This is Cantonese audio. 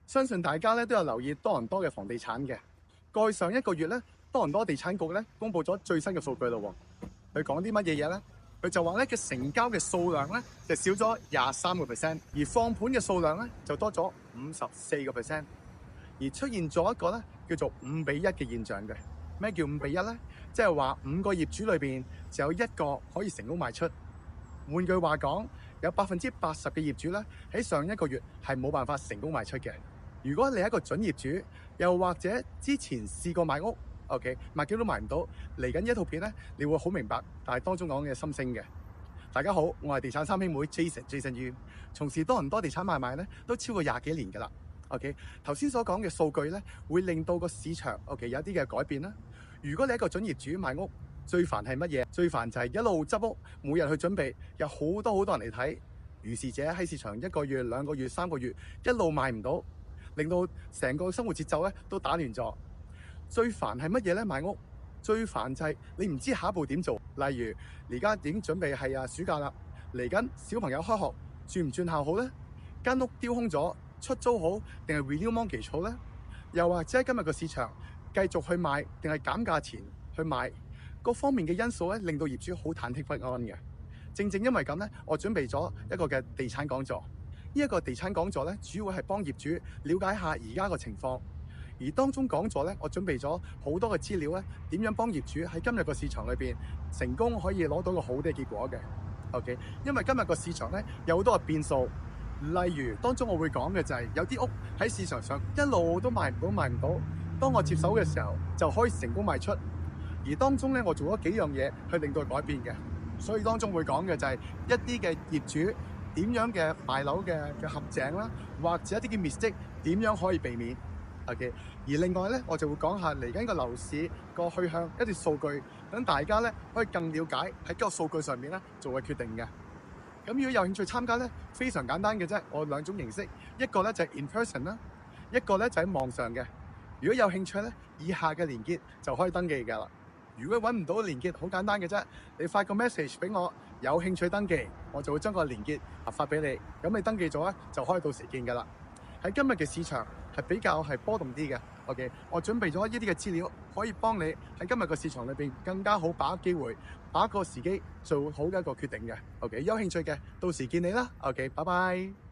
相信大家咧都有留意多倫多嘅房地產嘅。過去上一個月咧，多倫多地產局咧公布咗最新嘅數據咯。佢講啲乜嘢嘢咧？佢就話咧嘅成交嘅數量咧就少咗23%，而放盤嘅數量咧就多咗54%，而出現咗一個咧叫做5:1嘅現象嘅。咩叫5:1咧？即係話5個業主裏邊就有1個可以成功賣出。換句話講，有80%嘅業主咧喺上一個月係冇辦法成功賣出嘅。如果你係一個準業主，又或者之前試過買屋，OK， 賣幾都賣唔到，嚟緊呢一套片咧，你會好明白，但係當中講嘅心聲嘅。大家好，我係地產三兄妹 Jason Yu， 從事多倫多地產買賣咧都超過20幾年㗎啦。OK， 頭先所講嘅數據咧，會令到個市場 OK 有一啲嘅改變啦。如果你係一個準業主買屋，最煩係乜嘢？最煩就係一路執屋，每日去準備，有好多人嚟睇，如是者喺市場1個月、2個月、3個月一路賣唔到，令到成個生活節奏咧都打亂咗。最煩係乜嘢咧？買屋最煩就係你唔知下一步點做。例如而家已經準備係暑假啦，嚟緊小朋友開學，轉唔轉校好咧？間屋丟空咗，出租好定係 renew mortgage 好咧？又或者今日個市場繼續去賣定係減價錢去賣？各方面嘅因素咧，令到業主好忐忑不安嘅。正因為咁咧，我準備咗一個嘅地產講座。呢一個地產講座咧，主要係幫業主了解下而家個情況。而當中講座咧，我準備咗好多嘅資料咧，點樣幫業主喺今日個市場裏邊成功可以攞到個好啲嘅結果嘅。OK， 因為今日個市場咧有好多嘅變數，例如當中我會講嘅就係有啲屋喺市場上一路都賣唔到，當我接手嘅時候就可以成功賣出。而當中咧，我做咗幾樣嘢去令到佢改變嘅，所以當中會講嘅就係一啲嘅業主點樣嘅賣樓嘅陷阱啦，或者一啲嘅 mistake 點樣可以避免。OK， 而另外咧，我就會講下嚟緊個樓市個去向一啲數據，等大家咧可以更了解喺個數據上面咧做嘅決定嘅。咁如果有興趣參加咧，非常簡單嘅啫，我兩種形式，一個咧就係 in person 啦，一個咧就喺網上嘅。如果有興趣咧，以下嘅連結就可以登記㗎啦。如果揾唔到連結，好簡單嘅啫，你發個 message 俾我，有興趣登記，我就會將個連結發俾你。咁你登記咗咧，就可以到時見㗎啦。喺今日嘅市場係比較波動啲嘅。OK， 我準備咗呢啲嘅資料，可以幫你喺今日嘅市場裏邊更加好把握機會，把握個時機，做好嘅一個決定嘅。OK， 有興趣嘅，到時見你啦。OK， 拜拜。